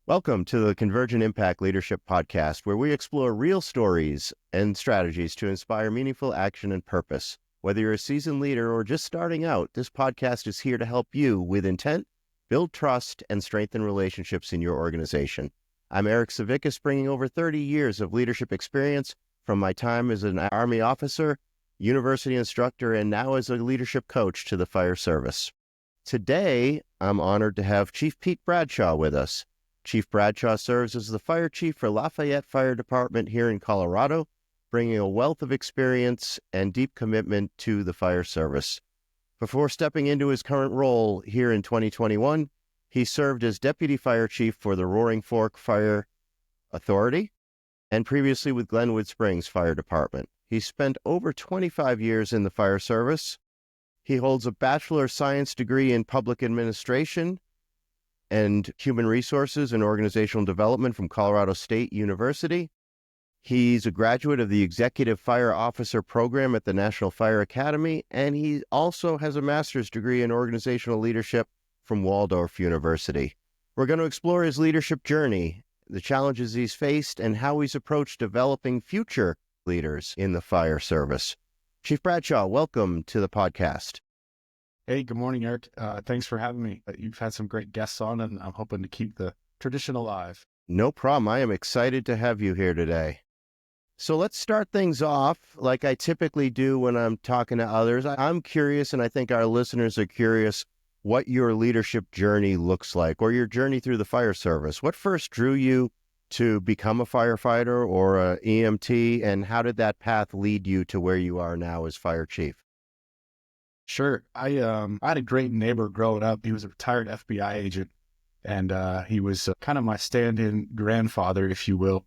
Welcome to the Convergent Impact Leadership Podcast, where we explore real stories and strategies to inspire meaningful action and purpose. Whether you're a seasoned leader or just starting out, this podcast is here to help you with intent, build trust, and strengthen relationships in your organization. I'm Eric Savickas, bringing over 30 years of leadership experience from my time as an Army officer, university instructor, and now as a leadership coach to the fire service. Today, I'm honored to have Chief Pete Bradshaw with us. Chief Bradshaw serves as the fire chief for Lafayette Fire Department here in Colorado, bringing a wealth of experience and deep commitment to the fire service. Before stepping into his current role here in 2021, he served as deputy fire chief for the Roaring Fork Fire Authority and previously with Glenwood Springs Fire Department. He spent over 25 years in the fire service. He holds a Bachelor of Science degree in Public Administration and Human Resources and Organizational Development from Colorado State University. He's a graduate of the Executive Fire Officer Program at the National Fire Academy, and he also has a master's degree in Organizational Leadership from Waldorf University. We're going to explore his leadership journey, the challenges he's faced, and how he's approached developing future leaders in the fire service. Chief Bradshaw, welcome to the podcast. Hey, good morning, Eric. Thanks for having me. You've had some great guests on, and I'm hoping to keep the tradition alive. No problem. I am excited to have you here today. So let's start things off like I typically do when I'm talking to others. I'm curious, and I think our listeners are curious, what your leadership journey looks like, or your journey through the fire service. What first drew you to become a firefighter or an EMT, and how did that path lead you to where you are now as fire chief? Sure. I had a great neighbor growing up. He was a retired FBI agent, and he was kind of my stand-in grandfather, if you will.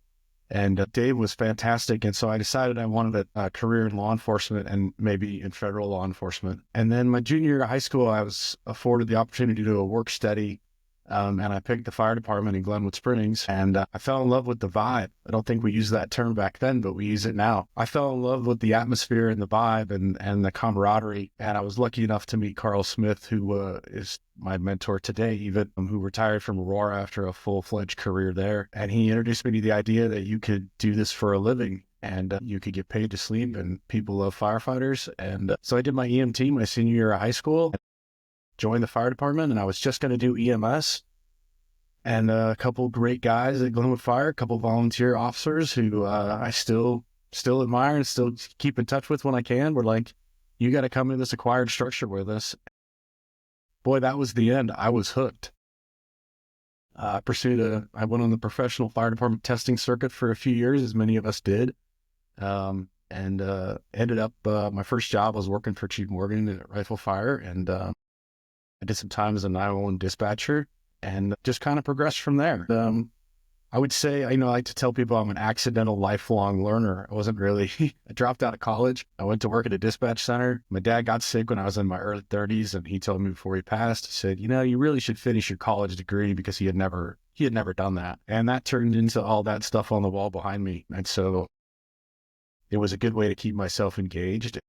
And Dave was fantastic, and so I decided I wanted a career in law enforcement and maybe in federal law enforcement. And then my junior year of high school, I was afforded the opportunity to do a work study, and I picked the fire department in Glenwood Springs, and I fell in love with the vibe. I don't think we used that term back then, but we use it now. I fell in love with the atmosphere and the vibe and the camaraderie, and I was lucky enough to meet Carl Smith, who is my mentor today, even, who retired from Aurora after a full-fledged career there. And he introduced me to the idea that you could do this for a living, and you could get paid to sleep, and people love firefighters. And so I did my EMT my senior year of high school, joined the fire department, and I was just going to do EMS. And a couple great guys at Glenwood Fire, a couple volunteer officers who I still admire and still keep in touch with when I can, were like, you got to come in this acquired structure with us. Boy, that was the end. I was hooked. I went on the professional fire department testing circuit for a few years, as many of us did. And ended up, my first job was working for Chief Morgan at Rifle Fire, and I did some time as a 911 dispatcher and just kind of progressed from there. I would say, I like to tell people I'm an accidental lifelong learner. I wasn't really, I dropped out of college. I went to work at a dispatch center. My dad got sick when I was in my early 30s, and he told me before he passed, he said, you really should finish your college degree, because he had never done that. And that turned into all that stuff on the wall behind me. And so it was a good way to keep myself engaged.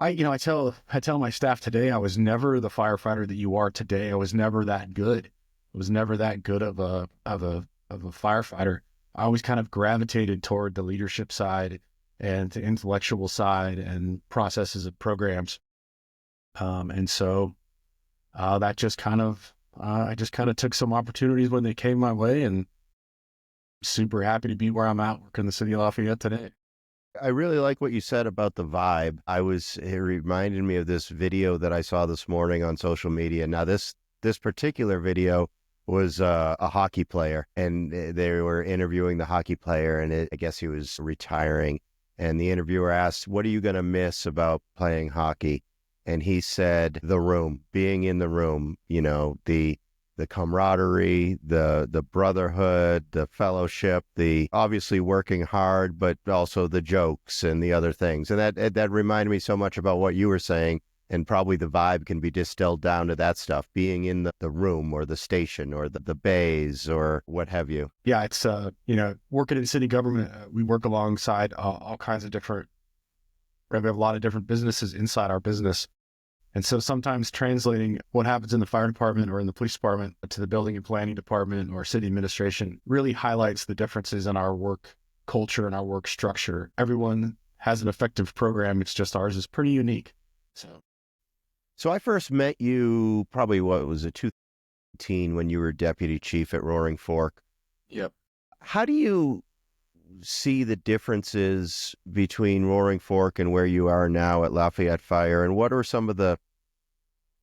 I tell my staff today, I was never the firefighter that you are today. I was never that good. I was never that good of a firefighter. I always kind of gravitated toward the leadership side and the intellectual side and processes and programs. And so that just kind of, I just kind of took some opportunities when they came my way, and super happy to be where I'm at, working in the city of Lafayette today. I really like what you said about the vibe. It reminded me of this video that I saw this morning on social media. Now, this particular video was a hockey player, and they were interviewing the hockey player, and I guess he was retiring. And the interviewer asked, "What are you going to miss about playing hockey?" And he said, "The room, being in the room, the camaraderie, the brotherhood, the fellowship, the obviously working hard, but also the jokes and the other things." And that reminded me so much about what you were saying. And probably the vibe can be distilled down to that stuff, being in the room or the station or the bays or what have you. Yeah, it's, working in city government, we work alongside all kinds of different, we have a lot of different businesses inside our business. And so sometimes translating what happens in the fire department or in the police department to the building and planning department or city administration really highlights the differences in our work culture and our work structure. Everyone has an effective program. It's just ours is pretty unique. So I first met you probably, what was it, 2018 when you were deputy chief at Roaring Fork. Yep. How do you see the differences between Roaring Fork and where you are now at Lafayette Fire? And what are some of the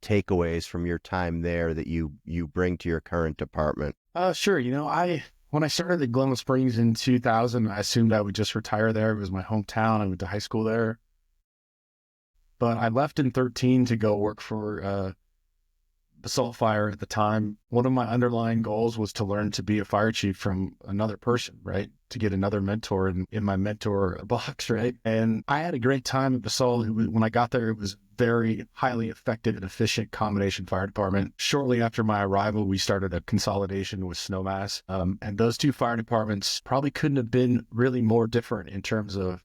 takeaways from your time there that you bring to your current department? Sure. When I started at Glenwood Springs in 2000, I assumed I would just retire there. It was my hometown. I went to high school there. But I left in 2013 to go work for Basalt Fire at the time. One of my underlying goals was to learn to be a fire chief from another person, right? To get another mentor in my mentor box, right? And I had a great time at Basalt. When I got there, it was very highly effective and efficient combination fire department. Shortly after my arrival, we started a consolidation with Snowmass. And those two fire departments probably couldn't have been really more different in terms of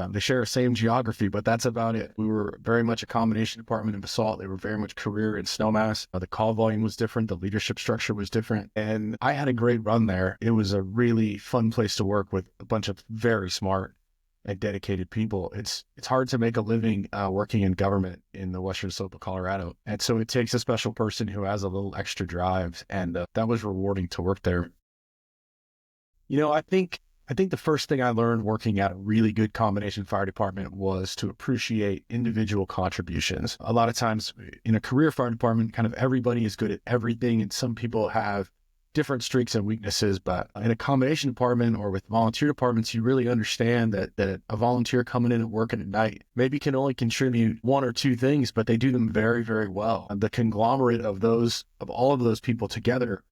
they share the same geography, but that's about it. We were very much a combination department in Basalt. They were very much career in Snowmass. The call volume was different. The leadership structure was different. And I had a great run there. It was a really fun place to work with a bunch of very smart and dedicated people. It's hard to make a living working in government in the western slope of Colorado. And so it takes a special person who has a little extra drive. And that was rewarding to work there. I think the first thing I learned working at a really good combination fire department was to appreciate individual contributions. A lot of times in a career fire department, kind of everybody is good at everything, and some people have different strengths and weaknesses. But in a combination department or with volunteer departments, you really understand that a volunteer coming in and working at night maybe can only contribute one or two things, but they do them very, very well. The conglomerate of all of those people together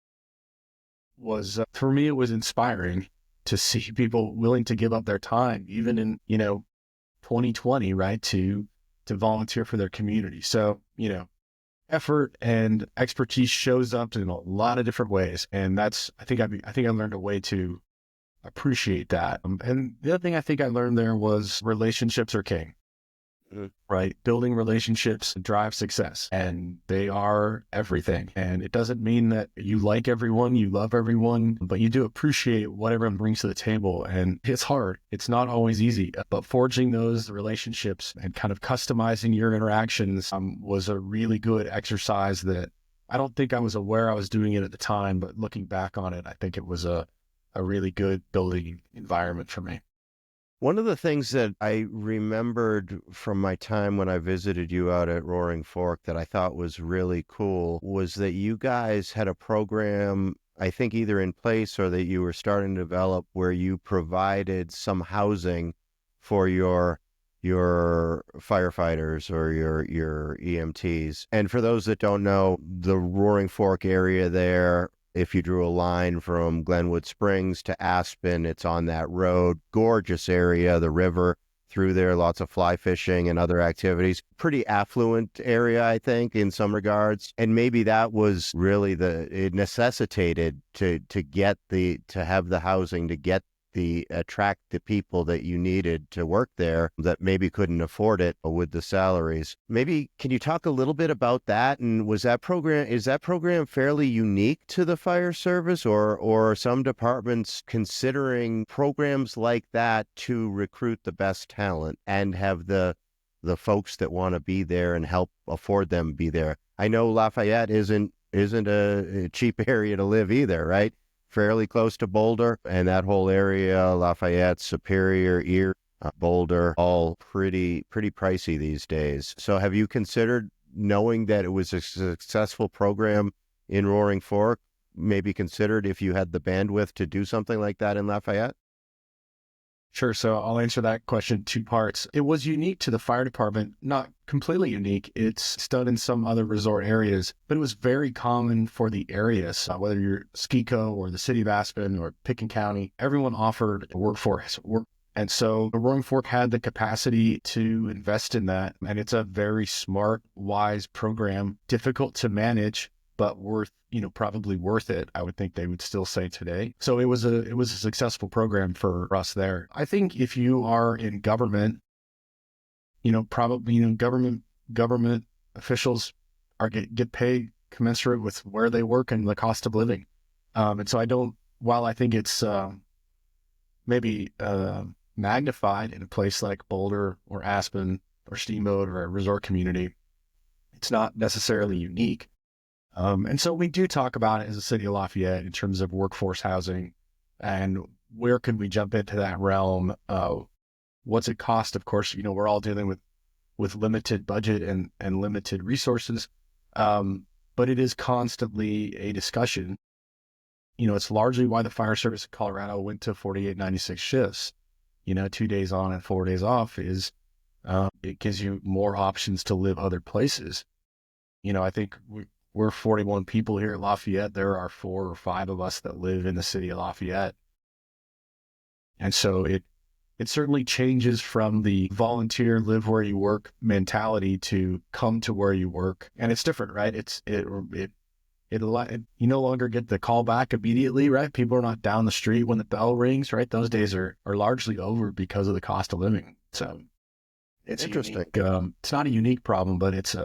was, for me, it was inspiring to see people willing to give up their time, even in, 2020, right, to volunteer for their community. So, effort and expertise shows up in a lot of different ways. And I think I learned a way to appreciate that. And the other thing I think I learned there was relationships are king. Right? Building relationships drive success, and they are everything. And it doesn't mean that you like everyone, you love everyone, but you do appreciate what everyone brings to the table. And it's hard. It's not always easy, but forging those relationships and kind of customizing your interactions was a really good exercise that I don't think I was aware I was doing it at the time, but looking back on it, I think it was a really good building environment for me. One of the things that I remembered from my time when I visited you out at Roaring Fork that I thought was really cool was that you guys had a program, I think either in place or that you were starting to develop, where you provided some housing for your firefighters or your EMTs. And for those that don't know, the Roaring Fork area there, if you drew a line from Glenwood Springs to Aspen, it's on that road. Gorgeous area, the river through there, lots of fly fishing and other activities. Pretty affluent area, I think, in some regards. And maybe that was really it necessitated to have the housing, to attract the people that you needed to work there that maybe couldn't afford it with the salaries. Maybe can you talk a little bit about that? And is that program fairly unique to the fire service, or are some departments considering programs like that to recruit the best talent and have the folks that want to be there and help afford them be there? I know Lafayette isn't a cheap area to live either, right? Fairly close to Boulder, and that whole area, Lafayette, Superior, Erie, Boulder, all pretty pricey these days. So have you considered, knowing that it was a successful program in Roaring Fork, maybe considered if you had the bandwidth to do something like that in Lafayette? Sure. So I'll answer that question two parts. It was unique to the fire department, not completely unique. It's done in some other resort areas, but it was very common for the areas, whether you're Skico or the city of Aspen or Pickens County, everyone offered a workforce. And so the Roaring Fork had the capacity to invest in that. And it's a very smart, wise program, difficult to manage, but probably worth it, I would think they would still say today. So it was a successful program for us there. I think if you are in government, probably, government officials get paid commensurate with where they work and the cost of living. And so while I think it's maybe magnified in a place like Boulder or Aspen or Steamboat or a resort community, it's not necessarily unique. And so we do talk about it as a city of Lafayette in terms of workforce housing and where can we jump into that realm. What's it cost? Of course, we're all dealing with limited budget and limited resources. But it is constantly a discussion. It's largely why the fire service in Colorado went to 48-96 shifts, 2 days on and 4 days off is, it gives you more options to live other places. I think we're 41 people here at Lafayette. There are 4 or 5 of us that live in the city of Lafayette. And so it certainly changes from the volunteer, live where you work mentality to come to where you work. And it's different, right? You no longer get the call back immediately, right? People are not down the street when the bell rings, right? Those days are largely over because of the cost of living. So it's interesting. It's not a unique problem, but it's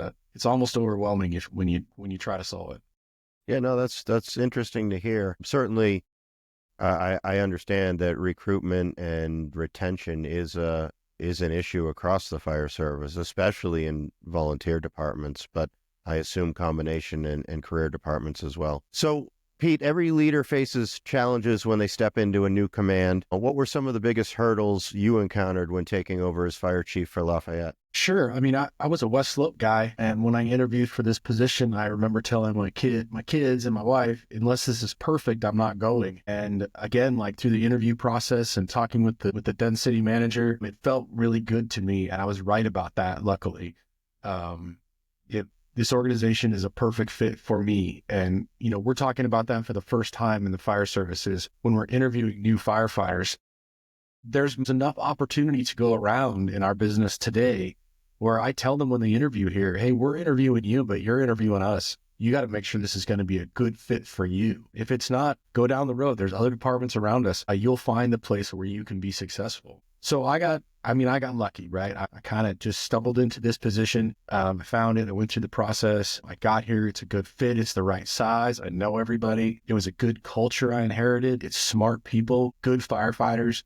almost overwhelming when you try to solve it. Yeah, no, that's interesting to hear. Certainly, I understand that recruitment and retention is an issue across the fire service, especially in volunteer departments, but I assume combination and career departments as well. So, Pete, every leader faces challenges when they step into a new command. What were some of the biggest hurdles you encountered when taking over as fire chief for Lafayette? Sure. I mean, I was a West Slope guy, and when I interviewed for this position, I remember telling my kids and my wife, unless this is perfect, I'm not going. And again, like through the interview process and talking with the then city manager, it felt really good to me, and I was right about that. Luckily, this organization is a perfect fit for me. And, we're talking about that for the first time in the fire services. When we're interviewing new firefighters, there's enough opportunity to go around in our business today where I tell them when they interview here, hey, we're interviewing you, but you're interviewing us. You got to make sure this is going to be a good fit for you. If it's not, go down the road. There's other departments around us. You'll find the place where you can be successful. So I got lucky, right? I kind of just stumbled into this position. I found it. I went through the process. I got here. It's a good fit. It's the right size. I know everybody. It was a good culture I inherited. It's smart people, good firefighters,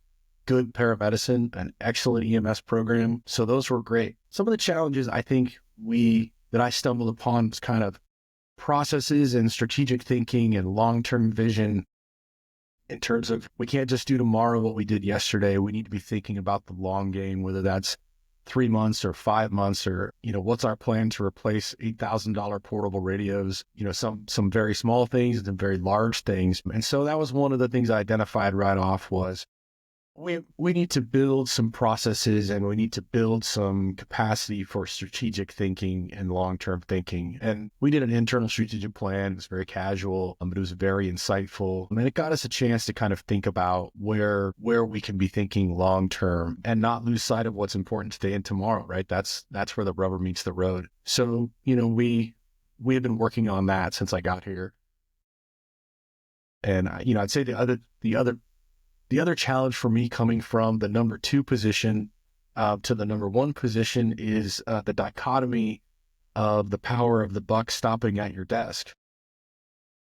good paramedicine, an excellent EMS program. So those were great. Some of the challenges I think that I stumbled upon was kind of processes and strategic thinking and long-term vision. In terms of, we can't just do tomorrow what we did yesterday. We need to be thinking about the long game, whether that's 3 months or 5 months, or, what's our plan to replace $8,000 portable radios, some very small things and some very large things. And so that was one of the things I identified right off was we need to build some processes and we need to build some capacity for strategic thinking and long-term thinking. And we did an internal strategic plan. It was very casual, but it was very insightful. And it got us a chance to kind of think about where we can be thinking long-term and not lose sight of what's important today and tomorrow, right? That's where the rubber meets the road. So, we have been working on that since I got here. And, I'd say the other challenge for me coming from the number 2 position to the number 1 position is the dichotomy of the power of the buck stopping at your desk.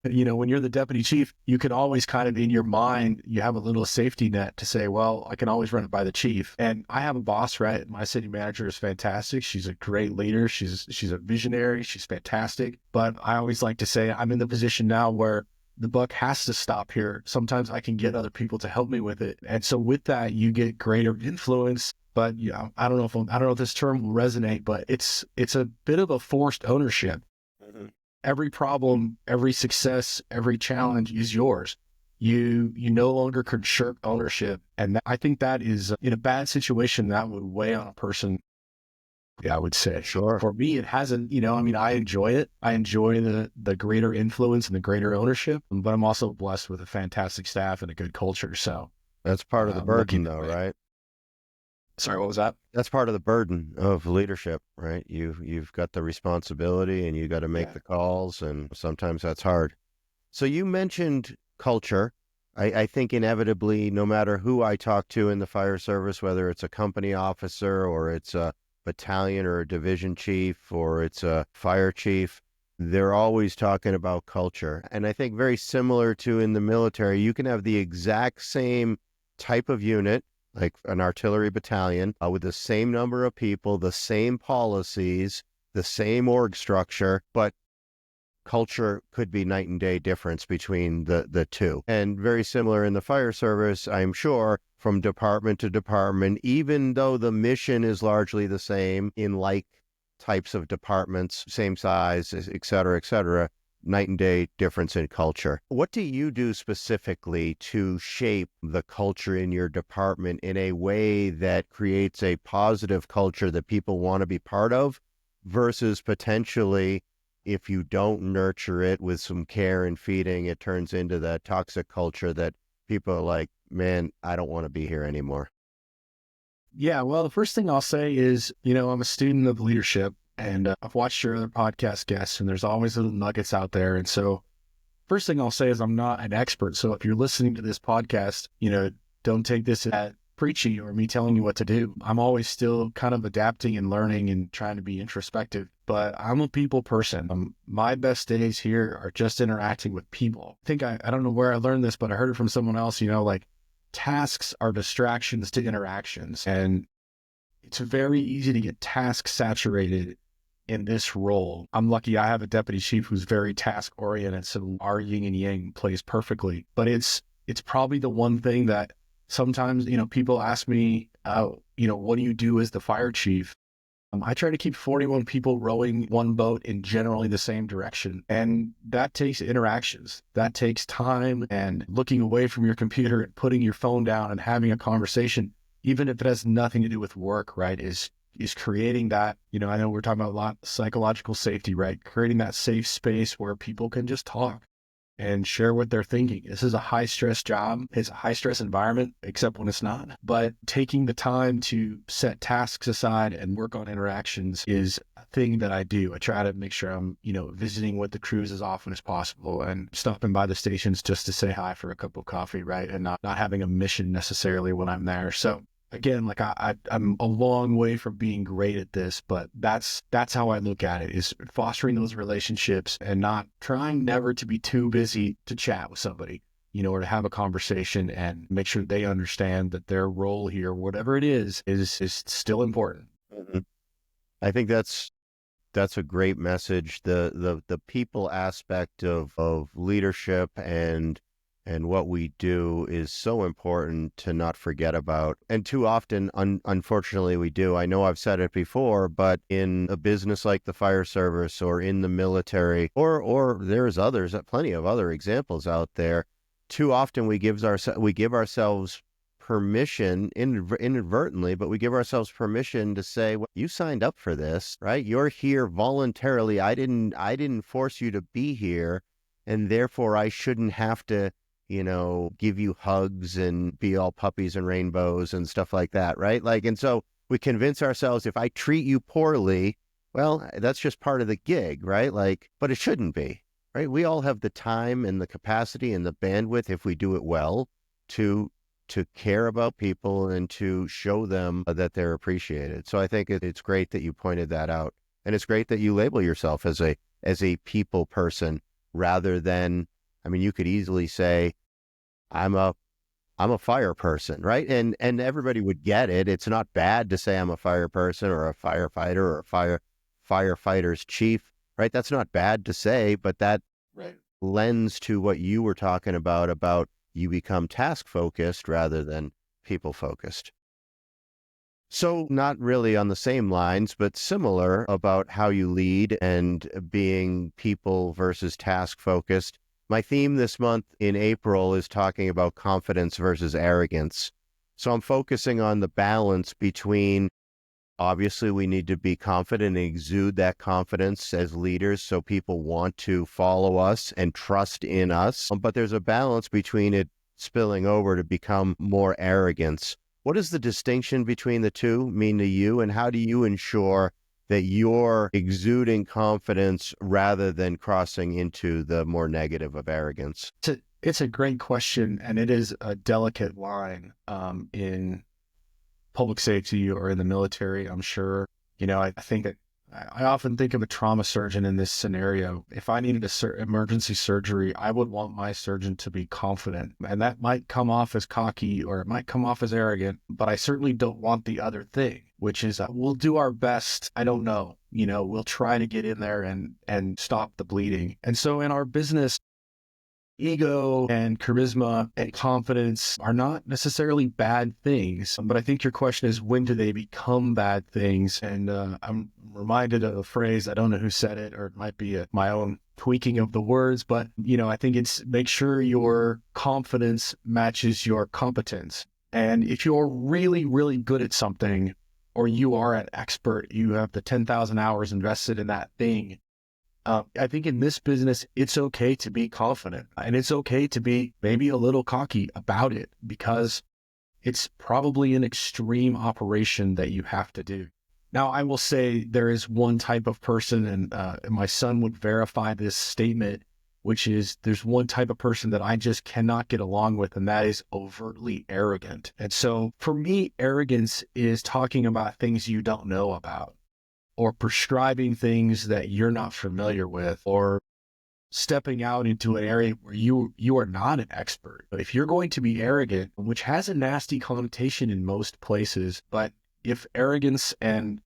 When you're the deputy chief, you can always kind of in your mind, you have a little safety net to say, well, I can always run it by the chief. And I have a boss, right? My city manager is fantastic. She's a great leader. She's a visionary. She's fantastic. But I always like to say I'm in the position now where the buck has to stop here. Sometimes I can get other people to help me with it. And so with that, you get greater influence. But I don't know if this term will resonate, but it's a bit of a forced ownership. Mm-hmm. Every problem, every success, every challenge is yours. You no longer can shirk ownership. And I think that is, in a bad situation, that would weigh on a person. Yeah, I would say. Sure. For me, it hasn't, I enjoy it. I enjoy the greater influence and the greater ownership, but I'm also blessed with a fantastic staff and a good culture. So that's part of the burden though, right? Sorry, what was that? That's part of the burden of leadership, right? You've got the responsibility and you got to make the calls, and sometimes that's hard. So you mentioned culture. I think inevitably, no matter who I talk to in the fire service, whether it's a company officer or it's a battalion or a division chief or it's a fire chief, they're always talking about culture. And I think very similar to in the military, you can have the exact same type of unit, like an artillery battalion, with the same number of people, the same policies, the same org structure, but culture could be night and day difference between the two. And very similar in the fire service, I'm sure, from department to department, even though the mission is largely the same in like types of departments, same size, et cetera, night and day difference in culture. What do you do specifically to shape the culture in your department in a way that creates a positive culture that people want to be part of versus potentially, if you don't nurture it with some care and feeding, it turns into that toxic culture that people are like, man, I don't want to be here anymore? Yeah, well, the first thing I'll say is, I'm a student of leadership, and I've watched your other podcast guests, and there's always little nuggets out there. And so first thing I'll say is I'm not an expert. So if you're listening to this podcast, don't take this as preachy or me telling you what to do. I'm always still kind of adapting and learning and trying to be introspective, but I'm a people person. My best days here are just interacting with people. I think I don't know where I learned this, but I heard it from someone else, like tasks are distractions to interactions. And it's very easy to get task saturated in this role. I'm lucky I have a deputy chief who's very task oriented, so our yin and yang plays perfectly. But it's probably the one thing that sometimes, people ask me, what do you do as the fire chief? I try to keep 41 people rowing one boat in generally the same direction. And that takes interactions. That takes time and looking away from your computer and putting your phone down and having a conversation, even if it has nothing to do with work, right, is creating that, I know we're talking about a lot psychological safety, right? Creating that safe space where people can just talk and share what they're thinking. This is a high stress job. It's a high stress environment, except when it's not. But taking the time to set tasks aside and work on interactions is a thing that I do. I try to make sure I'm, visiting with the crews as often as possible and stopping by the stations just to say hi for a cup of coffee, right? And not having a mission necessarily when I'm there. So again, like I'm a long way from being great at this, but that's how I look at it, is fostering those relationships and not trying never to be too busy to chat with somebody, or to have a conversation and make sure they understand that their role here, whatever it is still important. Mm-hmm. I think that's a great message. The people aspect of leadership and what we do is so important to not forget about. And too often, unfortunately, we do. I know I've said it before, but in a business like the fire service or in the military, or there's plenty of other examples out there, too often we give ourselves permission inadvertently, but we give ourselves permission to say, well, you signed up for this, right? You're here voluntarily. I didn't force you to be here, and therefore I shouldn't have to give you hugs and be all puppies and rainbows and stuff like that, right? And so we convince ourselves, if I treat you poorly, well, that's just part of the gig, right? But it shouldn't be, right? We all have the time and the capacity and the bandwidth, if we do it well, to care about people and to show them that they're appreciated. So I think it's great that you pointed that out. And it's great that you label yourself as a people person rather than, you could easily say, I'm a fire person, right? And everybody would get it. It's not bad to say I'm a fire person or a firefighter or a firefighter's chief, right? That's not bad to say, but that right. lends to what you were talking about you become task focused rather than people focused. So not really on the same lines, but similar about how you lead and being people versus task focused. My theme this month in April is talking about confidence versus arrogance. So I'm focusing on the balance between, obviously, we need to be confident and exude that confidence as leaders so people want to follow us and trust in us. But there's a balance between it spilling over to become more arrogance. What does the distinction between the two mean to you, and how do you ensure that you're exuding confidence rather than crossing into the more negative of arrogance? It's a great question, and it is a delicate line in public safety or in the military, I'm sure. I think that I often think of a trauma surgeon in this scenario. If I needed emergency surgery, I would want my surgeon to be confident. And that might come off as cocky or it might come off as arrogant, but I certainly don't want the other thing, which is we'll do our best. I don't know. We'll try to get in there and stop the bleeding. And so in our business, ego and charisma and confidence are not necessarily bad things, but I think your question is, when do they become bad things? And I'm reminded of a phrase, I don't know who said it, or it might be my own tweaking of the words, but I think it's make sure your confidence matches your competence. And if you're really, really good at something, or you are an expert, you have the 10,000 hours invested in that thing, I think in this business, it's okay to be confident and it's okay to be maybe a little cocky about it, because it's probably an extreme operation that you have to do. Now, I will say there is one type of person, and my son would verify this statement, which is there's one type of person that I just cannot get along with, and that is overtly arrogant. And so for me, arrogance is talking about things you don't know about, or prescribing things that you're not familiar with, or stepping out into an area where you are not an expert. But if you're going to be arrogant, which has a nasty connotation in most places, but if arrogance and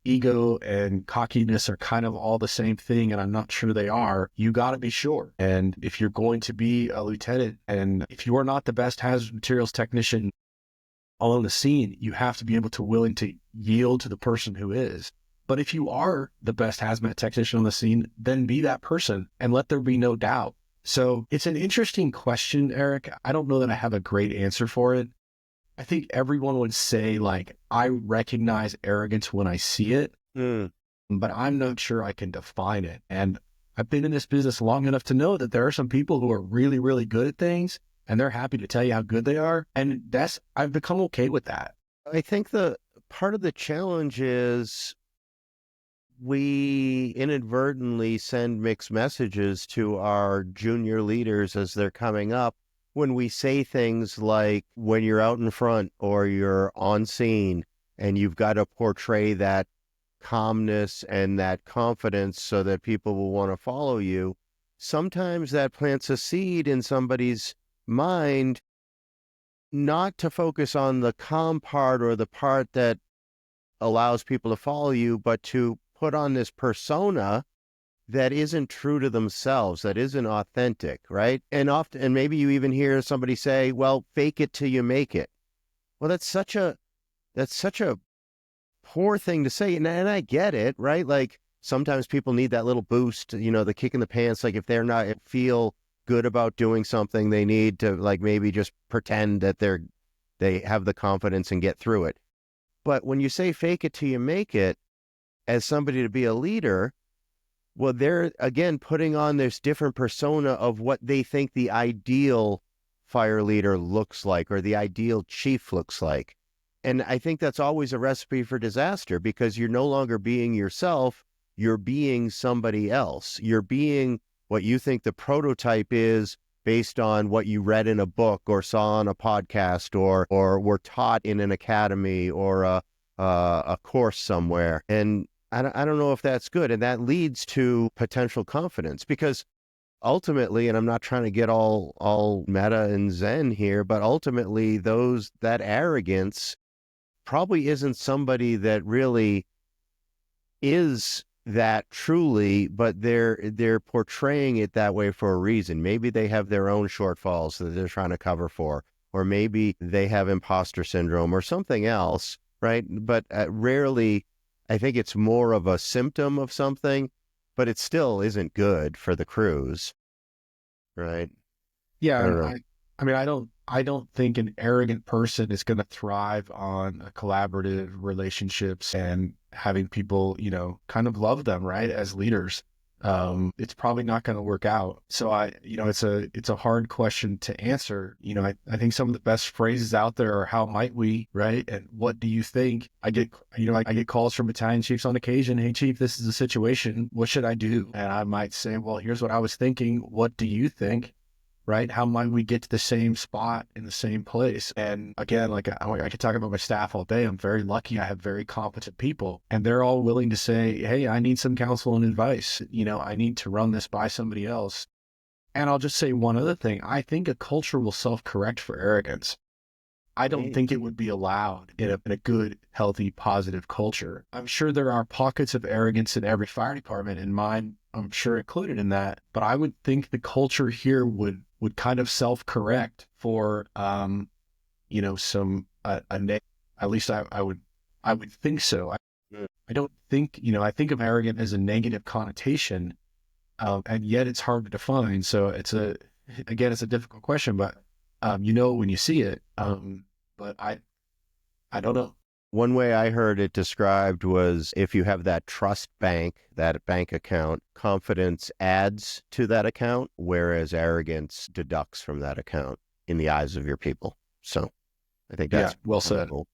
ego and cockiness are kind of all the same thing, and I'm not sure they are, you got to be sure. And if you're going to be a lieutenant, and if you are not the best hazardous materials technician on the scene, you have to be able to willing to yield to the person who is. But if you are the best hazmat technician on the scene, then be that person and let there be no doubt. So it's an interesting question, Eric. I don't know that I have a great answer for it. I think everyone would say, like, I recognize arrogance when I see it, but I'm not sure I can define it. And I've been in this business long enough to know that there are some people who are really, really good at things, and they're happy to tell you how good they are. And I've become okay with that. I think the part of the challenge is we inadvertently send mixed messages to our junior leaders as they're coming up when we say things like, when you're out in front or you're on scene and you've got to portray that calmness and that confidence so that people will want to follow you. Sometimes that plants a seed in somebody's mind, not to focus on the calm part or the part that allows people to follow you, but to put on this persona that isn't true to themselves, that isn't authentic, right? And often, and maybe you even hear somebody say, well, fake it till you make it. Well, that's such a poor thing to say. And I get it, right? Like sometimes people need that little boost, the kick in the pants. Like if they're not feel good about doing something, they need to like maybe just pretend that they have the confidence and get through it. But when you say fake it till you make it, as somebody to be a leader, well, they're, again, putting on this different persona of what they think the ideal fire leader looks like or the ideal chief looks like. And I think that's always a recipe for disaster, because you're no longer being yourself, you're being somebody else. You're being what you think the prototype is based on what you read in a book or saw on a podcast or were taught in an academy or a course somewhere. And I don't know if that's good. And that leads to potential confidence, because ultimately, and I'm not trying to get all meta and zen here, but ultimately that arrogance probably isn't somebody that really is that truly, but they're portraying it that way for a reason. Maybe they have their own shortfalls that they're trying to cover for, or maybe they have imposter syndrome or something else, right? But rarely, I think it's more of a symptom of something, but it still isn't good for the crews, right? Yeah, I don't think an arrogant person is going to thrive on collaborative relationships and having people, kind of love them, right, as leaders. It's probably not going to work out. So it's a hard question to answer. I think some of the best phrases out there are, how might we, right? And what do you think? I get calls from battalion chiefs on occasion. Hey, chief, this is a situation. What should I do? And I might say, well, here's what I was thinking. What do you think? right? How might we get to the same spot in the same place? And again, like I could talk about my staff all day. I'm very lucky. I have very competent people, and they're all willing to say, hey, I need some counsel and advice. I need to run this by somebody else. And I'll just say one other thing. I think a culture will self-correct for arrogance. I don't think it would be allowed in a good, healthy, positive culture. I'm sure there are pockets of arrogance in every fire department, and mine, I'm sure, included in that. But I would think the culture here would kind of self-correct for, some, at least I would think so. I don't think, I think of arrogant as a negative connotation, and yet it's hard to define. So it's a difficult question, but when you see it, but I don't know. One way I heard it described was if you have that trust bank, that bank account, confidence adds to that account, whereas arrogance deducts from that account in the eyes of your people. So I think that's well said. Cool.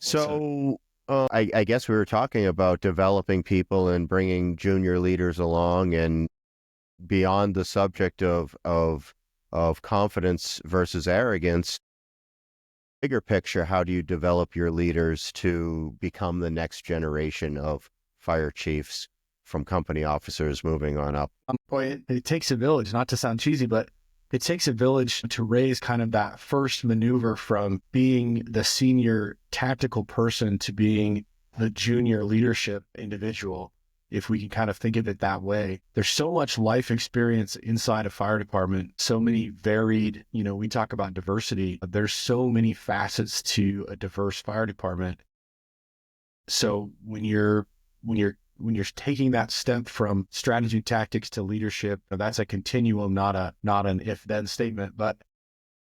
So I guess we were talking about developing people and bringing junior leaders along, and beyond the subject of confidence versus arrogance, bigger picture, how do you develop your leaders to become the next generation of fire chiefs from company officers moving on up? Boy, it takes a village, not to sound cheesy, but it takes a village to raise kind of that first maneuver from being the senior tactical person to being the junior leadership individual. If we can kind of think of it that way, there's so much life experience inside a fire department, so many varied, we talk about diversity. There's so many facets to a diverse fire department. So when you're taking that step from strategy tactics to leadership, that's a continuum, not an if-then statement. But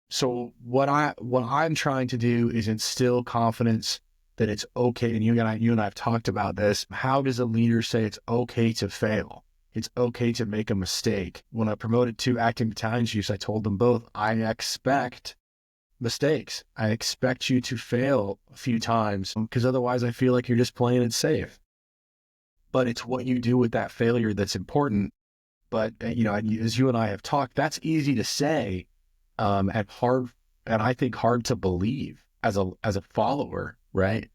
so what I'm trying to do is instill confidence that it's okay. And you and I have talked about this. How does a leader say it's okay to fail? It's okay to make a mistake. When I promoted 2 acting battalion chiefs, I told them both, I expect mistakes. I expect you to fail a few times, because otherwise I feel like you're just playing it safe. But it's what you do with that failure that's important. But, as you and I have talked, that's easy to say, and I think hard to believe as a follower. Right.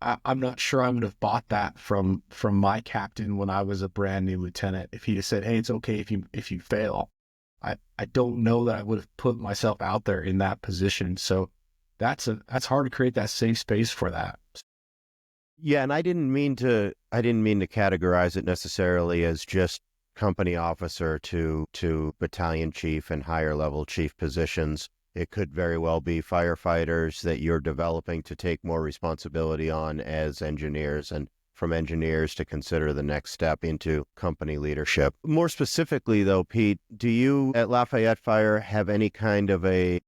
I'm not sure I would have bought that from my captain when I was a brand new lieutenant. If he'd have said, hey, it's okay if you fail. I don't know that I would have put myself out there in that position. So that's hard to create that safe space for that. Yeah. And I didn't mean to categorize it necessarily as just company officer to battalion chief and higher level chief positions. It could very well be firefighters that you're developing to take more responsibility on as engineers, and from engineers to consider the next step into company leadership. More specifically, though, Pete, do you at Lafayette Fire have any kind of a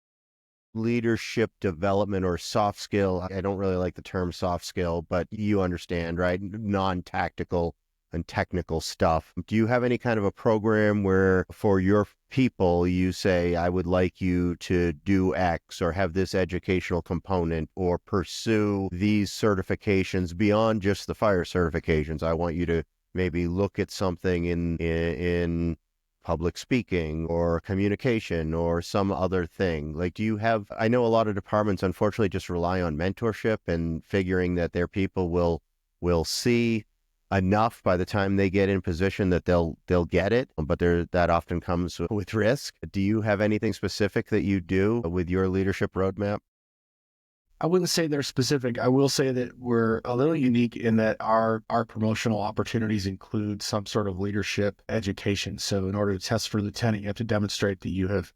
leadership development or soft skill? I don't really like the term soft skill, but you understand, right? Non-tactical and technical stuff. Do you have any kind of a program where for your people you say, I would like you to do X, or have this educational component, or pursue these certifications beyond just the fire certifications? I want you to maybe look at something in public speaking or communication or some other thing. Like, do you have, I know a lot of departments unfortunately just rely on mentorship and figuring that their people will see enough by the time they get in position that they'll get it, but that often comes with risk. Do you have anything specific that you do with your leadership roadmap? I wouldn't say they're specific. I will say that we're a little unique in that our promotional opportunities include some sort of leadership education. So in order to test for lieutenant, you have to demonstrate that you've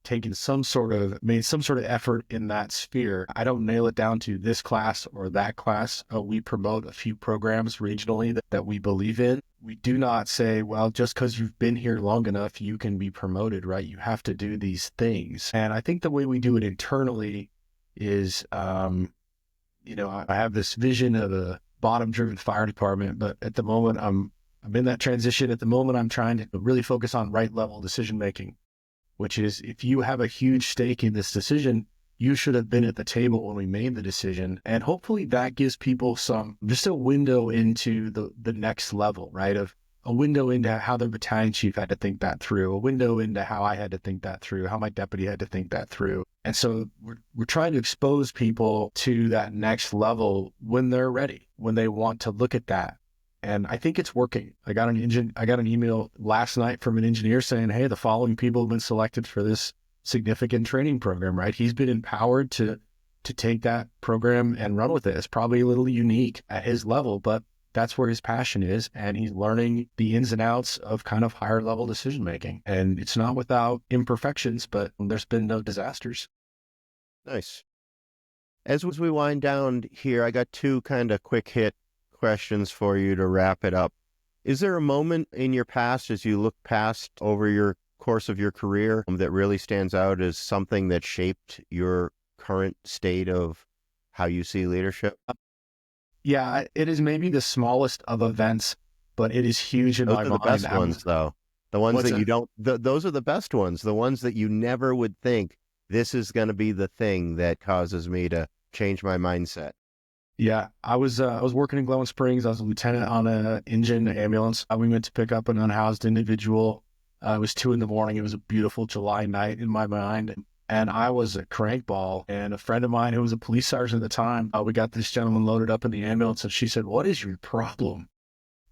taken made some sort of effort in that sphere. I don't nail it down to this class or that class. We promote a few programs regionally that we believe in. We do not say, well, just because you've been here long enough, you can be promoted, right? You have to do these things. And I think the way we do it internally is, I have this vision of a bottom-driven fire department, but at the moment I'm in that transition. At the moment, I'm trying to really focus on right-level decision-making, which is, if you have a huge stake in this decision, you should have been at the table when we made the decision. And hopefully that gives people just a window into the next level, right? Of a window into how the battalion chief had to think that through, a window into how I had to think that through, how my deputy had to think that through. And so we're trying to expose people to that next level when they're ready, when they want to look at that. And I think it's working. I got an email last night from an engineer saying, hey, the following people have been selected for this significant training program, right? He's been empowered to take that program and run with it. It's probably a little unique at his level, but that's where his passion is. And he's learning the ins and outs of kind of higher level decision making. And it's not without imperfections, but there's been no disasters. Nice. As we wind down here, I got two kind of quick hit questions for you to wrap it up. Is there a moment in your past, as you look past over your course of your career, that really stands out as something that shaped your current state of how you see leadership? Yeah, it is maybe the smallest of events, but it is huge in my mind. Those are the best ones, though. The ones that you don't, those are the best ones. The ones that you never would think, this is going to be the thing that causes me to change my mindset. Yeah, I was working in Glowing Springs. I was a lieutenant on an engine ambulance. We went to pick up an unhoused individual. It was 2 a.m. It was a beautiful July night in my mind. And I was a crankball. And a friend of mine who was a police sergeant at the time, we got this gentleman loaded up in the ambulance. And she said, what is your problem?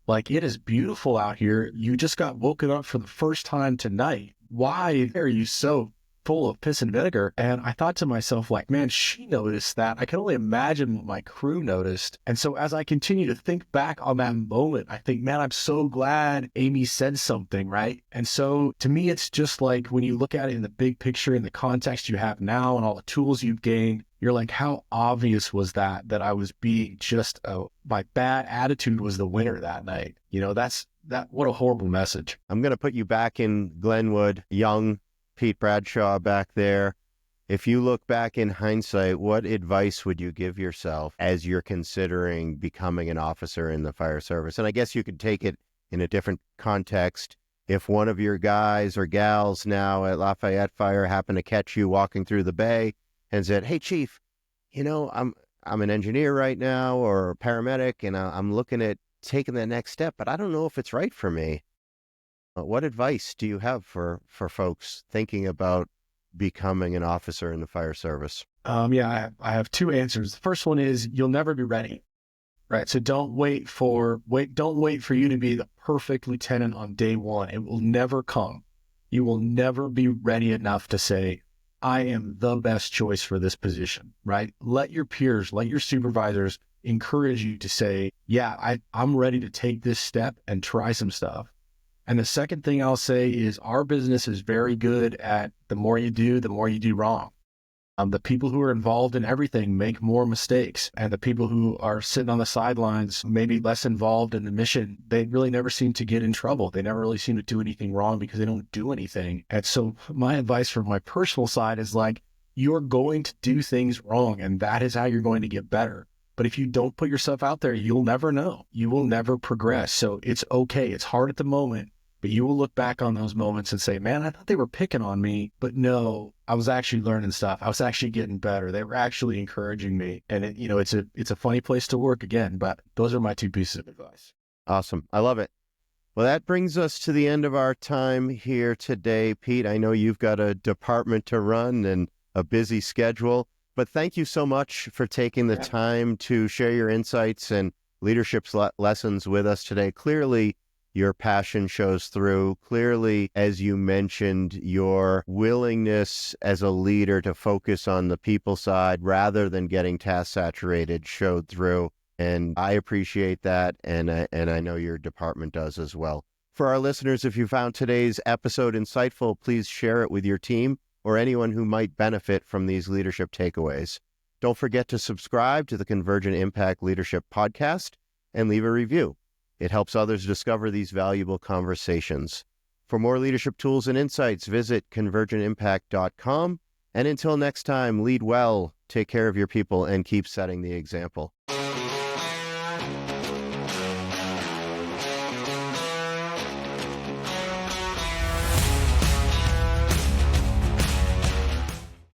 Like, it is beautiful out here. You just got woken up for the first time tonight. Why are you so full of piss and vinegar? And I thought to myself, like, man, she noticed that. I can only imagine what my crew noticed. And so as I continue to think back on that moment, I think, man, I'm so glad Amy said something, right? And so to me, it's just like when you look at it in the big picture, in the context you have now and all the tools you've gained, you're like, how obvious was that I was being just, my bad attitude was the winner that night. You know, what a horrible message. I'm going to put you back in Glenwood, young Pete Bradshaw back there. If you look back in hindsight, what advice would you give yourself as you're considering becoming an officer in the fire service? And I guess you could take it in a different context. If one of your guys or gals now at Lafayette Fire happened to catch you walking through the bay and said, hey, Chief, you know, I'm an engineer right now or a paramedic, and I'm looking at taking the next step, but I don't know if it's right for me. What advice do you have for folks thinking about becoming an officer in the fire service? I have 2 answers. The first one is you'll never be ready, right? So don't wait for you to be the perfect lieutenant on day one. It will never come. You will never be ready enough to say, I am the best choice for this position, right? Let your peers, let your supervisors encourage you to say, yeah, I'm ready to take this step and try some stuff. And the second thing I'll say is our business is very good at the more you do wrong. The people who are involved in everything make more mistakes. And the people who are sitting on the sidelines, maybe less involved in the mission, they really never seem to get in trouble. They never really seem to do anything wrong because they don't do anything. And so my advice from my personal side is like, you're going to do things wrong, and that is how you're going to get better. But if you don't put yourself out there, you'll never know. You will never progress. So it's okay. It's hard at the moment. But you will look back on those moments and say, man, I thought they were picking on me, but no, I was actually learning stuff. I was actually getting better. They were actually encouraging me. And it's a funny place to work again, but those are my 2 pieces of advice. Awesome. I love it. Well, that brings us to the end of our time here today. Pete, I know you've got a department to run and a busy schedule, but thank you so much for taking the time to share your insights and leadership lessons with us today. Clearly, your passion shows through. Clearly, as you mentioned, your willingness as a leader to focus on the people side rather than getting task saturated showed through. And I appreciate that. And I know your department does as well. For our listeners, if you found today's episode insightful, please share it with your team or anyone who might benefit from these leadership takeaways. Don't forget to subscribe to the Convergent Impact Leadership Podcast and leave a review. It helps others discover these valuable conversations. For more leadership tools and insights, visit convergentimpact.com. And until next time, lead well, take care of your people, and keep setting the example.